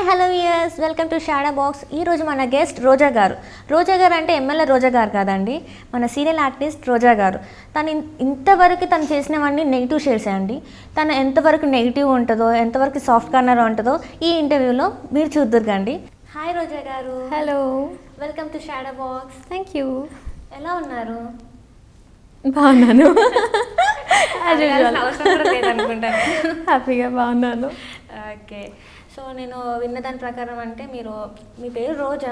Hello viewers, welcome to shadow box. ఈరోజు మన guest రోజా గారు. రోజా గారు అంటే ఎమ్మెల్యే రోజా గారు కాదండి, మన సీరియల్ ఆర్టిస్ట్ రోజా గారు. ఇంతవరకు తను చేసినవన్నీ నెగిటివ్ షేడ్స్ అండి. తను ఎంతవరకు నెగిటివ్ ఉంటుందో, ఎంతవరకు సాఫ్ట్ కార్నర్ ఉంటుందో ఈ ఇంటర్వ్యూలో మీరు చూద్దురుకండి. హాయ్ రోజా గారు. Hello, welcome to shadow box. Thank you. ఎలా ఉన్నారు? బాగున్నాను. హ్యాపీగా బాగున్నాను. ఓకే. సో నేను విన్న దాని ప్రకారం అంటే మీ పేరు రోజా,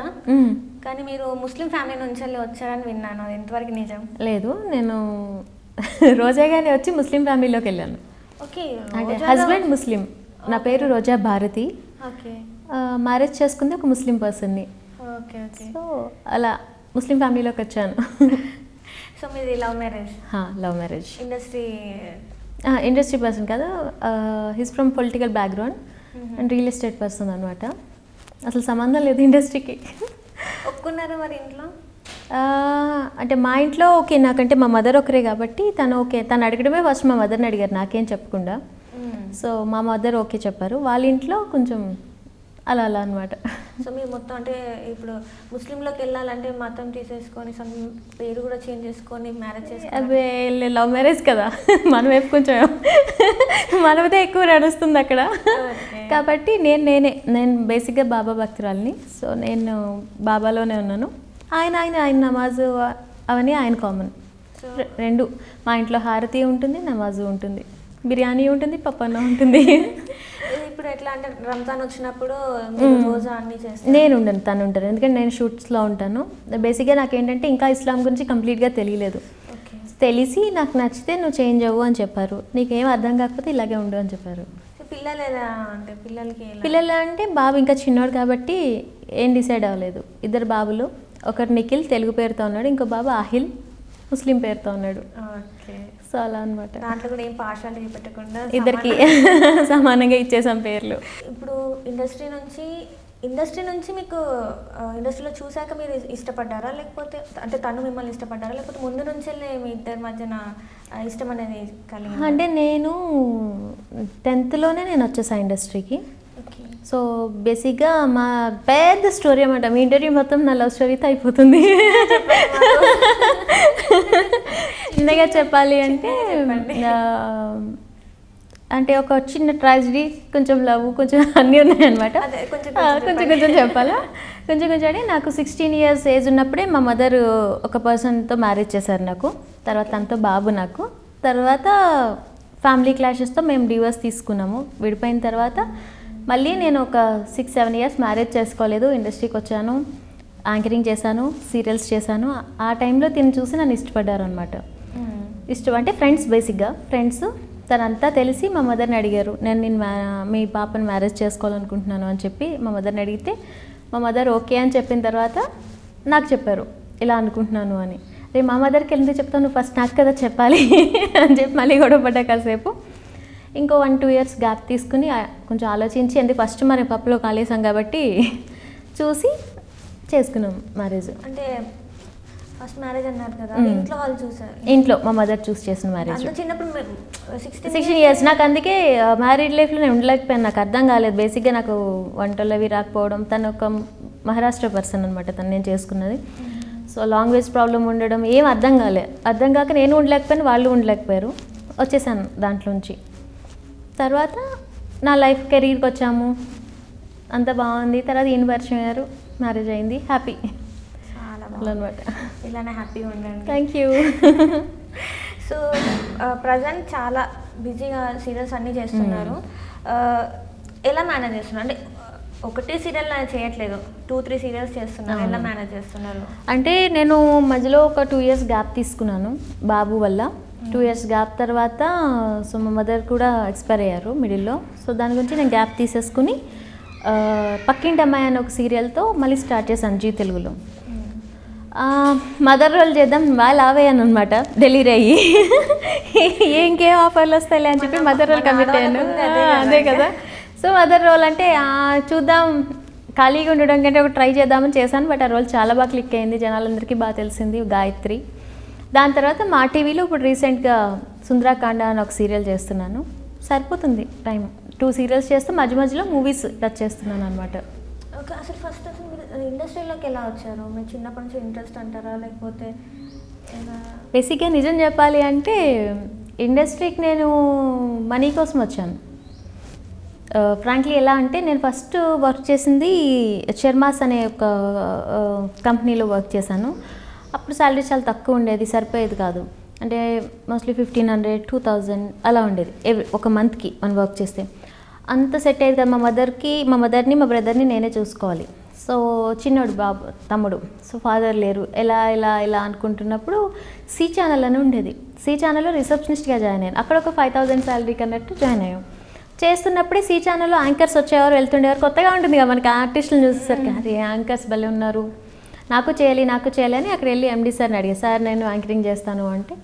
కానీ మీరు ముస్లిం ఫ్యామిలీ నుంచి వచ్చారని విన్నాను. అది ఎంతవరకు నిజం? లేదు, నేను రోజాగానే వచ్చి ముస్లిం ఫ్యామిలీలోకి వెళ్ళాను. ఓకే. అంటే హస్బెండ్ ముస్లిం, నా పేరు రోజా భారతి. ఓకే. మ్యారేజ్ చేసుకుంది ఒక ముస్లిం పర్సన్ని. Okay okay. సో అలా ముస్లిం ఫ్యామిలీలోకి వచ్చాను. సో మీది love marriage? Love marriage. Industry person కాదు, his from political background and real estate person అనమాట. అసలు సంబంధం లేదు ఇండస్ట్రీకి. ఒప్పుకున్నారు మరి ఇంట్లో? అంటే మా ఇంట్లో ఓకే, నాకంటే మా మదర్ ఒకరే కాబట్టి తను ఓకే. తను అడగడమే ఫస్ట్ మా మదర్ని అడిగారు, నాకేం చెప్పకుండా. సో మా మదర్ ఓకే చెప్పారు. వాళ్ళ ఇంట్లో కొంచెం అలా అలా అనమాట. సో మీరు మొత్తం అంటే ఇప్పుడు ముస్లింలోకి వెళ్ళాలంటే మతం తీసేసుకొని పేరు కూడా చేంజ్ చేసుకొని మ్యారేజ్ చేసుకొని? అదే లవ్ మ్యారేజ్ కదా, మన వైపు కొంచెం మనదే ఎక్కువ నడుస్తుంది అక్కడ. కాబట్టి నేను బేసిక్గా బాబా భక్తురాలిని. సో నేను బాబాలోనే ఉన్నాను. ఆయన నమాజు అవన్నీ ఆయన కామన్. రెండు మా ఇంట్లో హారతి ఉంటుంది, నమాజు ఉంటుంది, బిర్యానీ ఉంటుంది, పప్పన్న ఉంటుంది. ఇప్పుడు ఎట్లా అంటే రంజాన్ వచ్చినప్పుడు రోజా అన్ని చేస్తాను? నేను ఉండను, తను ఉంటాను. ఎందుకంటే నేను షూట్స్లో ఉంటాను. బేసిక్గా నాకేంటంటే ఇంకా ఇస్లాం గురించి కంప్లీట్గా తెలియలేదు. తెలిసి నాకు నచ్చితే నువ్వు చేంజ్ అవ్వు అని చెప్పారు. నీకేం అర్థం కాకపోతే ఇలాగే ఉండు అని చెప్పారు. పిల్లలు అంటే బాబు ఇంకా చిన్నోడు కాబట్టి ఏం డిసైడ్ అవ్వలేదు. ఇద్దరు బాబులు, ఒకరు నిఖిల్ తెలుగు పేరుతో ఉన్నాడు, ఇంకో బాబు ఆహిల్ ముస్లిం పేరుతో ఉన్నాడు. సో అలా అనమాట. దాంట్లో కూడా ఏం పార్షాలిటీ పెట్టకుండా ఇద్దరికి సమానంగా ఇచ్చేసాం పేర్లు. ఇప్పుడు ఇండస్ట్రీ నుంచి మీకు ఇండస్ట్రీలో చూసాక మీరు ఇష్టపడ్డారా, లేకపోతే అంటే తను మిమ్మల్ని ఇష్టపడ్డారా, లేకపోతే ముందు నుంచే మీ ఇద్దరి మధ్యన ఇష్టం అనేది కలిగింది? అంటే నేను 10th నేను వచ్చేసాను ఇండస్ట్రీకి. సో బేసిక్గా మా పెద్ద స్టోరీ అన్నమాట. మీ ఇంటర్వ్యూ మొత్తం నా లవ్ స్టోరీతో అయిపోతుంది. చిన్నగా చెప్పాలి అంటే అంటే ఒక చిన్న ట్రాజడీ, కొంచెం లవ్, కొంచెం అన్నీ ఉన్నాయన్నమాట. కొంచెం చెప్పాలా? కొంచెం అంటే నాకు 16 years ఏజ్ ఉన్నప్పుడే మా మదర్ ఒక పర్సన్తో మ్యారేజ్ చేశారు నాకు. తర్వాత తనతో బాబు నాకు. తర్వాత ఫ్యామిలీ క్లాషెస్తో మేము డివోర్స్ తీసుకున్నాము. విడిపోయిన తర్వాత మళ్ళీ నేను ఒక 6-7 years మ్యారేజ్ చేసుకోలేదు. ఇండస్ట్రీకి వచ్చాను, యాంకరింగ్ చేశాను, సీరియల్స్ చేశాను. ఆ టైంలో తిని చూసి నన్ను ఇష్టపడ్డారు అనమాట. ఇష్టం అంటే ఫ్రెండ్స్, బేసిక్గా ఫ్రెండ్స్. తనంతా తెలిసి మా మదర్ని అడిగారు, నేను మీ పాపని మ్యారేజ్ చేసుకోవాలనుకుంటున్నాను అని చెప్పి మా మదర్ని అడిగితే మా మదర్ ఓకే అని చెప్పిన తర్వాత నాకు చెప్పారు ఇలా అనుకుంటున్నాను అని. రేపు మా మదర్కి ఎందుకు చెప్తాను, నువ్వు ఫస్ట్ నాకు కదా చెప్పాలి అని చెప్పి మళ్ళీ గొడవపడ్డా కాసేపు. ఇంకో 1-2 years గ్యాప్ తీసుకుని కొంచెం ఆలోచించి, ఎందుకు ఫస్ట్ మరి పప్పులో కాలేసాం కాబట్టి చూసి చేసుకున్నాం మ్యారేజ్. అంటే ఫస్ట్ మ్యారేజ్ అన్నారు కదా, ఇంట్లో వాళ్ళు చూసారు? ఇంట్లో మా మదర్ చూస్ చేసిన మ్యారేజ్. చిన్నప్పుడు 16 years నాకు అందుకే మ్యారీడ్ లైఫ్లో నేను ఉండలేకపోయాను. నాకు అర్థం కాలేదు. బేసిక్గా నాకు వంటలు అవి రాకపోవడం. తను ఒక మహారాష్ట్ర పర్సన్ అనమాట, తను నేను చేసుకున్నది. సో లాంగ్వేజ్ ప్రాబ్లం ఉండడం, ఏం అర్థం కాక నేను ఉండలేకపోయాను, వాళ్ళు ఉండలేకపోయారు. వచ్చేసాను దాంట్లోంచి. తర్వాత నా లైఫ్ కెరీర్కి వచ్చాము, అంత బాగుంది. తర్వాత ఈయన పరిచయం అయ్యారు, మ్యారేజ్ అయింది, హ్యాపీ అనమాట. ఇలానే హ్యాపీగా ఉండండి. Thank you. సో ప్రజెంట్ చాలా బిజీగా సీరియల్స్ అన్నీ చేస్తున్నారు. ఎలా మేనేజ్ చేస్తున్నారు? అంటే ఒకటే సీరియల్ చేయట్లేదు, 2-3 సీరియల్స్ చేస్తున్నారు. ఎలా మేనేజ్ చేస్తున్నారు? అంటే నేను మధ్యలో ఒక 2 years గ్యాప్ తీసుకున్నాను బాబు వల్ల. 2 years గ్యాప్ తర్వాత సో మా మదర్ కూడా ఎక్స్పైర్ అయ్యారు మిడిల్లో. సో దాని గురించి నేను గ్యాప్ తీసేసుకుని పక్కింటి అమ్మాయి అనే ఒక సీరియల్తో మళ్ళీ స్టార్ట్ చేశాను జీ తెలుగులో. మదర్ రోల్ చేద్దాం వాళ్ళు ఆవేయాను అనమాట, డెలివరీ అయ్యి ఇంకేం ఆఫర్లు వస్తాయి అని చెప్పి మదర్ రోల్ కమిట్ అయ్యాను. అదే కదా. సో మదర్ రోల్ అంటే చూద్దాం, ఖాళీగా ఉండడం కంటే ఒక ట్రై చేద్దామని చేశాను. బట్ ఆ రోల్ చాలా బాగా క్లిక్ అయింది, జనాలందరికీ బాగా తెలిసింది, గాయత్రి. దాని తర్వాత మా టీవీలో ఇప్పుడు రీసెంట్గా సుందరాకాండ అని ఒక సీరియల్ చేస్తున్నాను. సరిపోతుంది టైం, 2 సీరియల్స్ చేస్తూ మధ్య మధ్యలో మూవీస్ టచ్ చేస్తున్నాను అనమాట. ఓకే. అసలు మీరు ఇండస్ట్రీలోకి ఎలా వచ్చారు? మీరు చిన్నప్పటి నుంచి ఇంట్రెస్ట్ అంటారా, లేకపోతే ఎలా? బేసిక్గా నిజం చెప్పాలి అంటే ఇండస్ట్రీకి నేను మనీ కోసం వచ్చాను. ఫ్రాంక్లీ ఎలా అంటే నేను ఫస్ట్ వర్క్ చేసింది శర్మాస్ అనే ఒక కంపెనీలో వర్క్ చేశాను. అప్పుడు శాలరీ చాలా తక్కువ ఉండేది, సరిపోయేది కాదు. అంటే మోస్ట్లీ 1500, 2000 అలా ఉండేది ఒక మంత్కి మనం వర్క్ చేస్తే. అంత సెట్ అయ్యేది కదా. మా మదర్ని మా బ్రదర్ని నేనే చూసుకోవాలి. సో చిన్నోడు బాబు తమ్ముడు, సో ఫాదర్ లేరు. ఎలా అనుకుంటున్నప్పుడు సి ఛానల్ అని ఉండేది. సి ఛానల్లో రిసెప్షనిస్ట్గా జాయిన్ అయ్యాను. అక్కడ ఒక 5000 శాలరీకి అన్నట్టు జాయిన్ అయ్యాం. చేస్తున్నప్పుడే సి ఛానల్లో యాంకర్స్ వచ్చేవారు వెళ్తుండేవారు. కొత్తగా ఉంటుంది కదా మనకి ఆర్టిస్టులను చూసేసరికి, అరే యాంకర్స్ భలే ఉన్నారు, నాకు చేయాలి అని అక్కడ వెళ్ళి ఎండి సార్ని అడిగా, సార్ నేను యాంకరింగ్ చేస్తాను అంటే,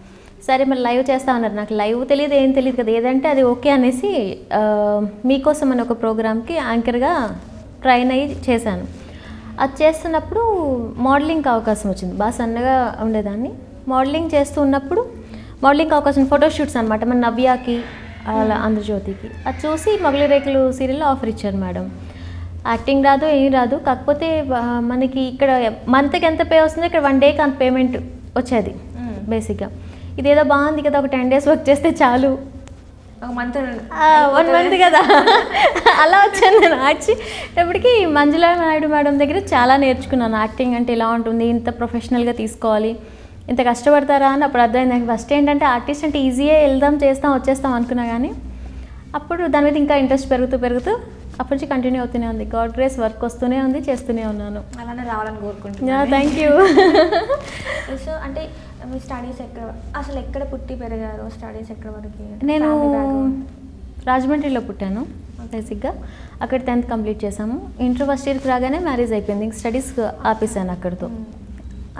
సరే మరి లైవ్ చేస్తా ఉన్నారు. నాకు లైవ్ తెలియదు, ఏం తెలియదు కదా, ఏదంటే అది ఓకే అనేసి మీకోసం అని ఒక ప్రోగ్రామ్కి యాంకర్గా ట్రైన్ అయ్యి చేశాను. అది చేస్తున్నప్పుడు మోడలింగ్కి అవకాశం వచ్చింది. బాగా సన్నగా ఉండేదాన్ని. మోడలింగ్ చేస్తూ ఉన్నప్పుడు మోడలింగ్ అవకాశం, ఫోటోషూట్స్ అనమాట, మన నవ్యాకి అలా ఆంధ్రజ్యోతికి. అది చూసి మొగలి రేకులు సీరియల్లో ఆఫర్ ఇచ్చారు మేడం. యాక్టింగ్ రాదు, ఏం రాదు, కాకపోతే మనకి ఇక్కడ మంత్కి ఎంత పే వస్తుందో ఇక్కడ 1 డేకి అంత పేమెంట్ వచ్చేది బేసిక్గా. ఇదేదో బాగుంది కదా, ఒక 10 డేస్ వర్క్ చేస్తే చాలు, 1 మంత్ కదా అలా వచ్చాను నేను. వచ్చేటప్పటికి మంజులా నాయుడు మేడం దగ్గర చాలా నేర్చుకున్నాను. యాక్టింగ్ అంటే ఇలా ఉంటుంది, ఇంత ప్రొఫెషనల్గా తీసుకోవాలి, ఇంత కష్టపడతారా అని అప్పుడు అర్థమైంది నాకు. ఫస్ట్ ఏంటంటే ఆర్టిస్ట్ అంటే ఈజీయే, వెళ్దాం చేస్తాం వచ్చేస్తాం అనుకున్నా, కానీ అప్పుడు దాని మీద ఇంకా ఇంట్రెస్ట్ పెరుగుతూ అప్పటి నుంచి కంటిన్యూ అవుతూనే ఉంది. గాడ్ గ్రేస్ వర్క్ వస్తూనే ఉంది, చేస్తూనే ఉన్నాను. అలానే రావాలని కోరుకుంటున్నాను. Thank you. సో అంటే మీ స్టడీస్ ఎక్కడ పుట్టి పెరిగారు? స్టడీస్ ఎక్కడ వరకు? నేను రాజమండ్రిలో పుట్టాను బేసిక్గా. అక్కడ 10th కంప్లీట్ చేశాము. ఇంటర్ ఫస్ట్ ఇయర్కి రాగానే మ్యారేజ్ అయిపోయింది. ఇంక స్టడీస్ ఆపేసాను అక్కడితో.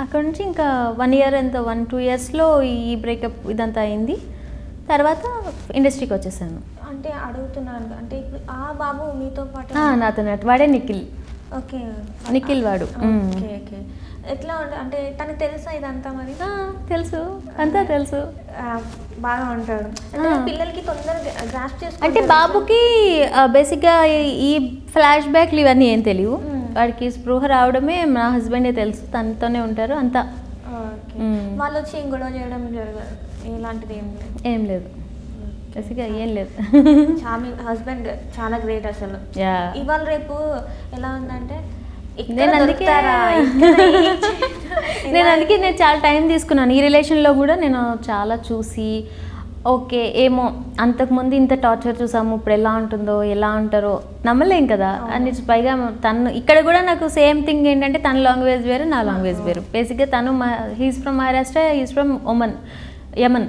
అక్కడ నుంచి ఇంకా 1 ఇయర్ 1-2 ఇయర్స్లో ఈ బ్రేకప్ ఇదంతా అయింది. తర్వాత ఇండస్ట్రీకి వచ్చేసాను. అంటే అడుగుతున్నాను, అంటే ఇప్పుడు ఆ బాబు మీతో పాటు? నాతో వాడే నిఖిల్. ఓకే, నిఖిల్ వాడు. Okay okay. ఎట్లా అంటే తనకు తెలుసా ఇదంతా? మరి తెలుసు, అంతా తెలుసు. బాగా ఉంటాడు అంటే పిల్లలకి తొందరగా గ్రాస్ప్ చేసుకుంటారు. అంటే బాబుకి బేసిక్గా ఈ ఫ్లాష్ బ్యాక్లు ఇవన్నీ ఏం తెలియవు. వాడికి స్పృహ రావడమే మా హస్బెండే తెలుసు, తనతోనే ఉంటారు అంతా. వాళ్ళు వచ్చి ఏం గొడవ చేయడం జరగదు, ఇలాంటిది ఏం లేదు బేసిక్గా, ఏం లేదు. మీ హస్బెండ్ చాలా గ్రేట్ అసలు. ఇవాళ రేపు ఎలా ఉందంటే నేను అందుకే చాలా టైం తీసుకున్నాను ఈ రిలేషన్లో కూడా. నేను చాలా చూసి ఓకే ఏమో అంతకుముందు ఇంత టార్చర్ చూసాము, ఇప్పుడు ఎలా ఉంటారో నమ్మలేం కదా అని. పైగా తను ఇక్కడ కూడా నాకు సేమ్ థింగ్ ఏంటంటే తన లాంగ్వేజ్ వేరు, నా లాంగ్వేజ్ వేరు. బేసిక్గా తను he's from Maharashtra, he's from Yemen,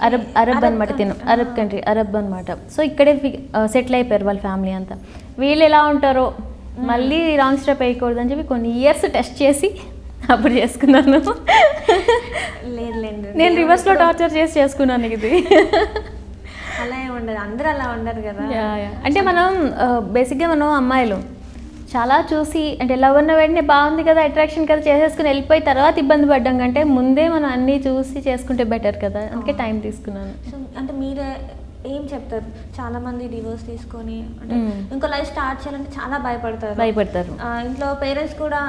Arab అనమాట. తిను అరబ్ కంట్రీ, అరబ్ అనమాట. సో ఇక్కడే సెటిల్ అయిపోయారు వాళ్ళ ఫ్యామిలీ అంతా. వీళ్ళు ఎలా ఉంటారో మళ్ళీ రాంగ్ స్టెప్ వేయకూడదు అని చెప్పి కొన్ని ఇయర్స్ టెస్ట్ చేసి అప్పుడు చేసుకున్నాను. నేను రివర్స్లో టార్చర్ చేసి చేసుకున్నాను ఇది. అలా ఉండదు, అందరూ అలా ఉండరు కదా. అంటే మనం బేసిక్గా మనం అమ్మాయిలు చాలా చూసి అంటే లవ్ అన్న వెంటనే బాగుంది కదా, అట్రాక్షన్ కదా చేసేసుకుని వెళ్ళిపోయి తర్వాత ఇబ్బంది పడ్డాం కంటే ముందే మనం అన్నీ చూసి చేసుకుంటే బెటర్ కదా. అందుకే టైం తీసుకున్నాను. సో అంటే మీరే ఏం చెప్తారు? చాలా మంది డివోర్స్ తీసుకొని అంటే ఇంకో లైఫ్ స్టార్ట్ చేయాలంటే చాలా భయపడతారు. ఇంట్లో పేరెంట్స్ కూడా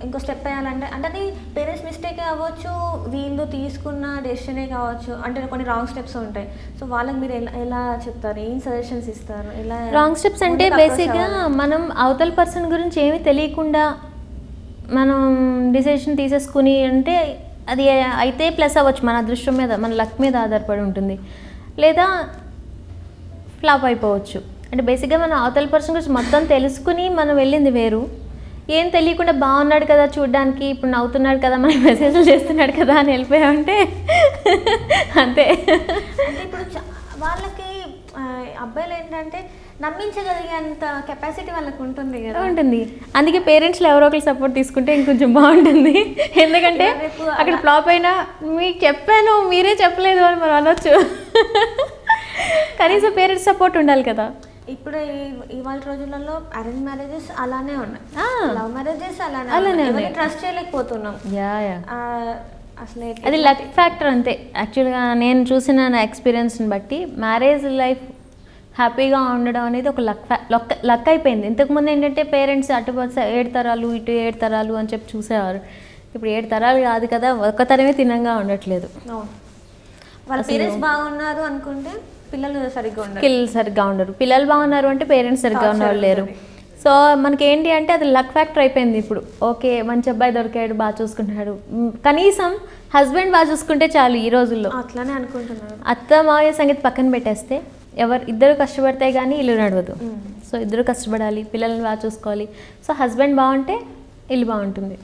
ఇంకో స్టెప్ వేయాలంటే, అంటే అది పేరెంట్స్ మిస్టేకే అవ్వచ్చు, వీళ్ళు తీసుకున్న డెసిషనే కావచ్చు, అంటే కొన్ని రాంగ్ స్టెప్స్ ఉంటాయి. సో వాళ్ళకి మీరు ఎలా చెప్తారు? ఏం సజెషన్స్ ఇస్తారు? ఎలా రాంగ్ స్టెప్స్ అంటే బేసిక్గా మనం అవతల పర్సన్ గురించి ఏమీ తెలియకుండా మనం డిసిషన్ తీసేసుకుని అంటే అది అయితే ప్లస్ అవ్వచ్చు, మన అదృష్టం మీద, మన లక్ మీద ఆధారపడి ఉంటుంది, లేదా ఫ్లాప్ అయిపోవచ్చు. అంటే బేసిక్గా మనం అవతల పర్సన్ గురించి మొత్తం తెలుసుకుని మనం వెళ్ళింది వేరు. ఏం తెలియకుండా బాగున్నాడు కదా చూడడానికి, ఇప్పుడు నవ్వుతున్నాడు కదా, మనకి మెసేజ్లు చేస్తున్నాడు కదా అని వెళ్ళిపోయామంటే అంతే. అంటే ఇప్పుడు వాళ్ళకి అబ్బాయిలు ఏంటంటే నమ్మించగలిగేంత కెపాసిటీ వాళ్ళకి ఉంటుంది కదా. ఉంటుంది. అందుకే పేరెంట్స్లో ఎవరో ఒకరు సపోర్ట్ తీసుకుంటే ఇంకొంచెం బాగుంటుంది. ఎందుకంటే అక్కడ ఫ్లాప్ అయినా మీకు చెప్పాను మీరే చెప్పలేదు అని మనం అనొచ్చు. కనీసం పేరెంట్స్ సపోర్ట్ ఉండాలి కదా. ఇప్పుడు ఇవాళ రోజులలో అరేంజ్ మ్యారేజెస్ అలానే ఉన్నాయి, లవ్ మ్యారేజెస్ అలానే ట్రస్ట్ చేయలేకపోతున్నాం. అసలు అది లక్ ఫ్యాక్టర్ అంతే. యాక్చువల్గా నేను చూసిన నా ఎక్స్పీరియన్స్ని బట్టి మ్యారేజ్ లైఫ్ హ్యాపీగా ఉండడం అనేది ఒక లక్ అయిపోయింది. ఇంతకుముందు ఏంటంటే పేరెంట్స్ అటు 7 తరాలు ఇటు 7 తరాలు అని చెప్పి చూసేవారు. ఇప్పుడు 7 తరాలు కాదు కదా, ఒక తరమే తినంగా ఉండట్లేదు. అవును, వాళ్ళ పేరెంట్స్ బాగున్నారు అనుకుంటే పిల్లలు సరిగ్గా ఉండరు, సరిగ్గా ఉండరు. పిల్లలు బాగున్నారు అంటే పేరెంట్స్ సరిగ్గా ఉన్నవాళ్ళు లేరు. సో మనకి ఏంటి అంటే అది లక్ ఫ్యాక్టర్ అయిపోయింది ఇప్పుడు. ఓకే, మంచి అబ్బాయి దొరికాడు, బాగా చూసుకుంటున్నాడు, కనీసం హస్బెండ్ బాగా చూసుకుంటే చాలు ఈ రోజుల్లో. అట్లానే అనుకుంటున్నారు. అత్త మావయ్య సంగతి పక్కన పెట్టేస్తే ఇద్దరు కష్టపడితే కానీ ఇల్లు నడవదు. సో ఇద్దరు కష్టపడాలి, పిల్లల్ని బాగా చూసుకోవాలి. సో హస్బెండ్ బాగుంటే ఇల్లు బాగుంటుంది.